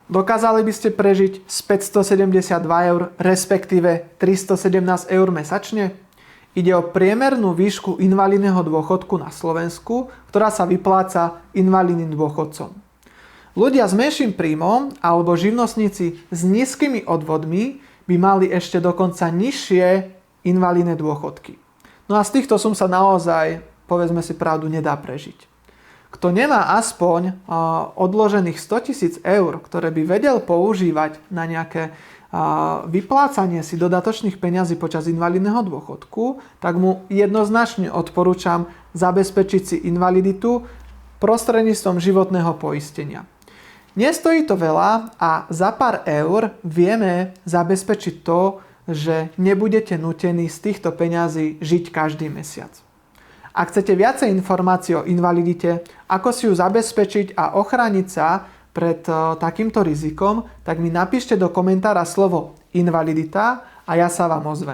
Dokázali by ste prežiť z 572 eur, respektíve 317 eur mesačne? Ide o priemernú výšku invalidného dôchodku na Slovensku, ktorá sa vypláca invalidným dôchodcom. Ľudia s menším príjmom alebo živnostníci s nízkymi odvodmi by mali ešte dokonca nižšie invalidné dôchodky. No a z týchto sum sa naozaj, povedzme si pravdu, nedá prežiť. Kto nemá aspoň odložených 100 000 eur, ktoré by vedel používať na nejaké vyplácanie si dodatočných peňazí počas invalidného dôchodku, tak mu jednoznačne odporúčam zabezpečiť si invaliditu prostredníctvom životného poistenia. Nestojí to veľa a za pár eur vieme zabezpečiť to, že nebudete nútení z týchto peňazí žiť každý mesiac. Ak chcete viacej informácií o invalidite, ako si ju zabezpečiť a ochrániť sa pred takýmto rizikom, tak mi napíšte do komentára slovo invalidita a ja sa vám ozvem.